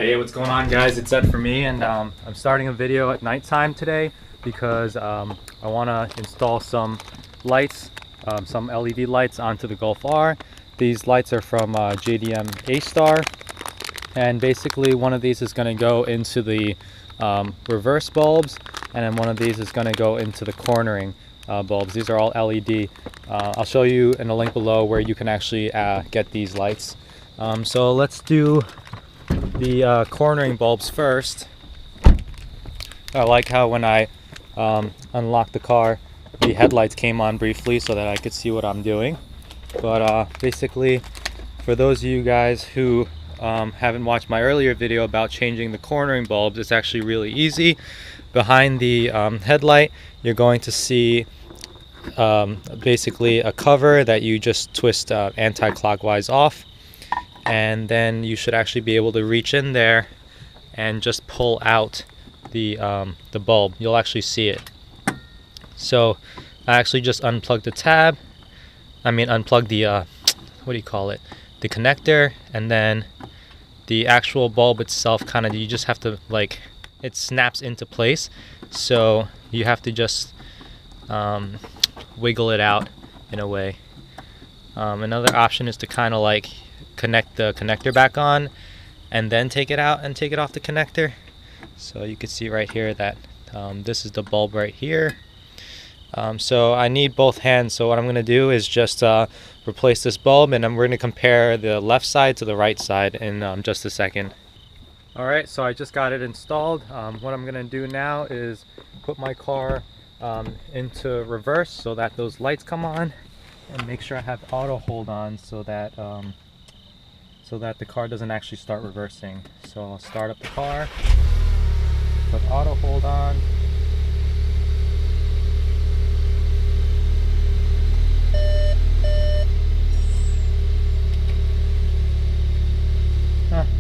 Hey, what's going on, guys? It's Ed for me, and I'm starting a video at nighttime today because I want to install some lights, some LED lights onto the Golf R. These lights are from JDM A-Star, and basically one of these is going to go into the reverse bulbs, and then one of these is going to go into the cornering bulbs. These are all LED. I'll show you in a link below where you can actually get these lights. So let's do the cornering bulbs first. I like how when I unlocked the car, the headlights came on briefly so that I could see what I'm doing. But basically, for those of you guys who haven't watched my earlier video about changing the cornering bulbs, it's actually really easy. Behind the headlight, you're going to see basically a cover that you just twist anti-clockwise off, and then you should actually be able to reach in there and just pull out the bulb. You'll actually see it. So I actually just unplugged the tab. Unplug the what do you call it? The connector, and then the actual bulb itself you just have to, like, it snaps into place, so you have to just wiggle it out in a way. Another option is to kind of like connect the connector back on and then take it out and take it off the connector. So you can see right here that this is the bulb right here. So I need both hands, so what I'm going to do is just replace this bulb, and we're going to compare the left side to the right side in just a second. Alright, so I just got it installed. What I'm going to do now is put my car into reverse so that those lights come on, and make sure I have auto hold on so that the car doesn't actually start reversing. So I'll start up the car, put auto hold on.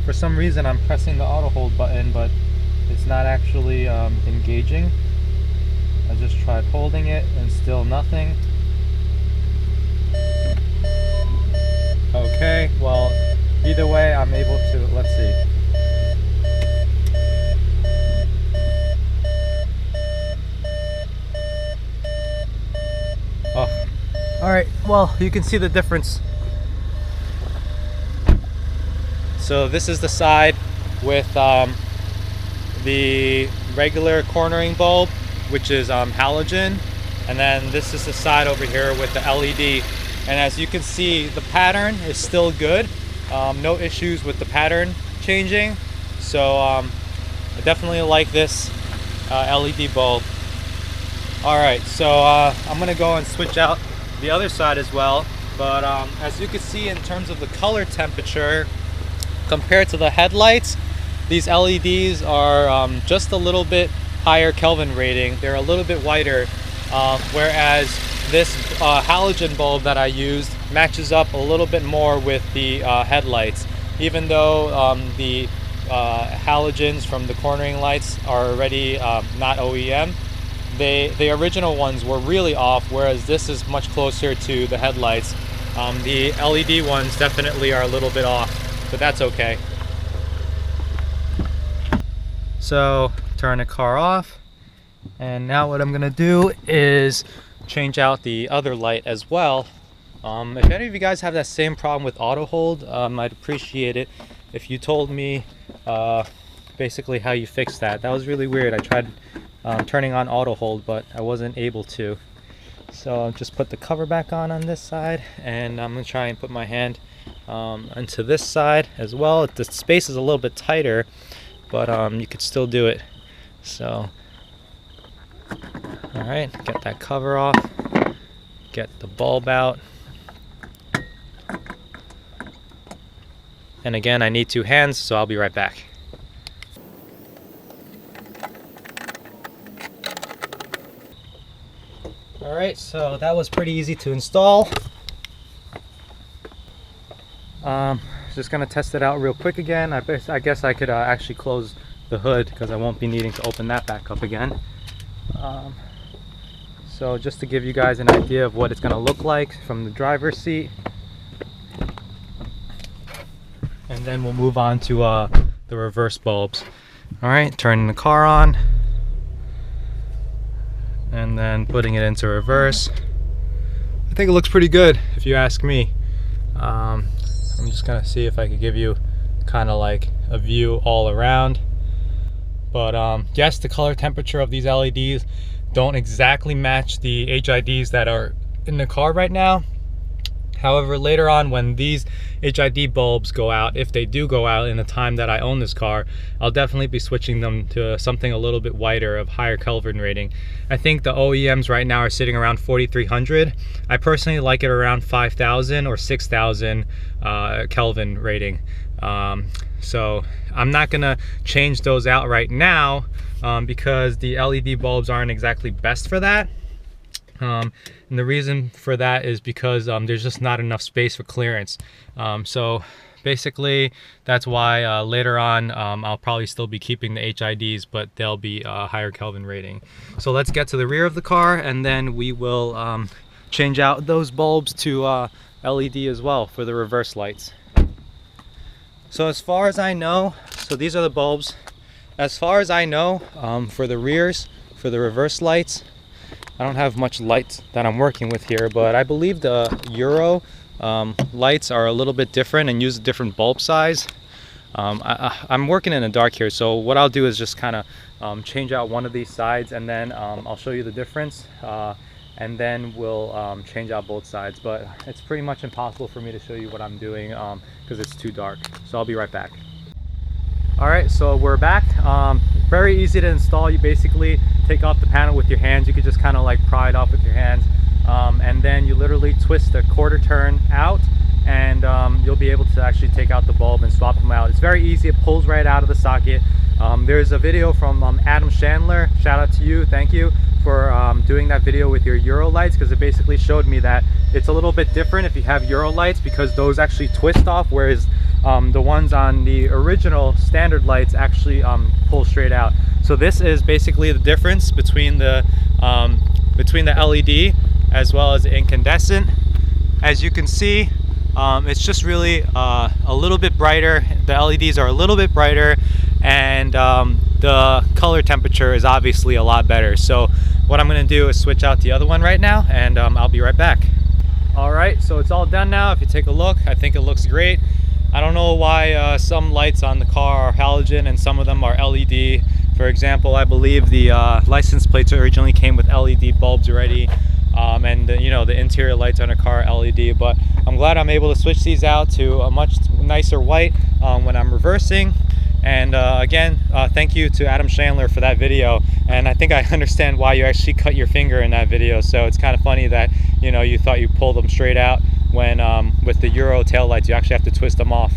For some reason I'm pressing the auto hold button, but it's not actually engaging. I just tried holding it and still nothing. Okay, well, either way I'm able to, let's see. Oh, alright, well, you can see the difference. So this is the side with the regular cornering bulb, which is halogen, and then this is the side over here with the LED. And as you can see, the pattern is still good. No issues with the pattern changing. So I definitely like this LED bulb. Alright, so I'm going to go and switch out the other side as well. But as you can see, in terms of the color temperature, compared to the headlights, these LEDs are just a little bit higher Kelvin rating. They're a little bit whiter, whereas this halogen bulb that I used matches up a little bit more with the headlights. Even though the halogens from the cornering lights are already not OEM, the original ones were really off, whereas this is much closer to the headlights. The LED ones definitely are a little bit off, but that's okay. So turn the car off, and now what I'm gonna do is change out the other light as well. If any of you guys have that same problem with auto hold, I'd appreciate it if you told me basically how you fix that. That was really weird. I tried turning on auto hold, but I wasn't able to. So I'll just put the cover back on this side, and I'm gonna try and put my hand into this side as well. The space is a little bit tighter, but you could still do it. So alright, get that cover off, get the bulb out, and again I need two hands, so I'll be right back. Alright, so that was pretty easy to install. Just gonna test it out real quick again. I guess I could actually close the hood because I won't be needing to open that back up again. So just to give you guys an idea of what it's gonna look like from the driver's seat, and then we'll move on to the reverse bulbs. All right, turning the car on and then putting it into reverse. I think it looks pretty good if you ask me. I'm just gonna see if I could give you kind of like a view all around. But yes, the color temperature of these LEDs don't exactly match the HIDs that are in the car right now. However, later on when these HID bulbs go out, if they do go out in the time that I own this car, I'll definitely be switching them to something a little bit whiter of higher Kelvin rating. I think the OEMs right now are sitting around 4,300. I personally like it around 5,000 or 6,000 Kelvin rating. So I'm not gonna change those out right now because the LED bulbs aren't exactly best for that. And the reason for that is because there's just not enough space for clearance. So basically that's why later on I'll probably still be keeping the HIDs, but they'll be higher Kelvin rating. So let's get to the rear of the car and then we will change out those bulbs to LED as well for the reverse lights. So as far as I know, so these are the bulbs. As far as I know, for the rears, for the reverse lights, I don't have much light that I'm working with here, but I believe the Euro lights are a little bit different and use a different bulb size. I'm working in the dark here, so what I'll do is just kind of change out one of these sides and then I'll show you the difference. And then we'll change out both sides, but it's pretty much impossible for me to show you what I'm doing because it's too dark. So I'll be right back. All right, so we're back. Very easy to install. You basically take off the panel with your hands. You could just kind of like pry it off with your hands, and then you literally twist the quarter turn out and you'll be able to actually take out the bulb and swap them out. It's very easy. It pulls right out of the socket. There's a video from Adam Chandler. Shout out to you. Thank you for doing that video with your Euro lights, because it basically showed me that it's a little bit different if you have Euro lights, because those actually twist off, whereas the ones on the original standard lights actually pull straight out. So this is basically the difference between the LED as well as the incandescent. As you can see, it's just really a little bit brighter. The LEDs are a little bit brighter, and the color temperature is obviously a lot better. So what I'm going to do is switch out the other one right now, and I'll be right back. All right, so it's all done now. If you take a look, I think it looks great. I don't know why some lights on the car are halogen and some of them are LED. For example, I believe the license plates originally came with LED bulbs already, and you know, the interior lights on a car are LED. But I'm glad I'm able to switch these out to a much nicer white when I'm reversing. And again, thank you to Adam Chandler for that video. And I think I understand why you actually cut your finger in that video. So it's kind of funny that, you know, you thought you pulled them straight out when with the Euro taillights you actually have to twist them off.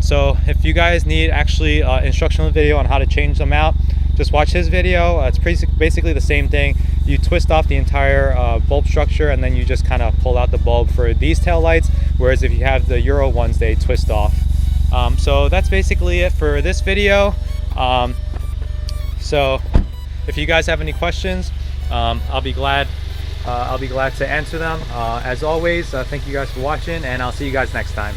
So if you guys need actually instructional video on how to change them out, just watch his video. It's basically the same thing. You twist off the entire bulb structure and then you just kind of pull out the bulb for these taillights, whereas if you have the Euro ones, they twist off. So that's basically it for this video. So if you guys have any questions, I'll be glad to answer them. As always, thank you guys for watching, and I'll see you guys next time.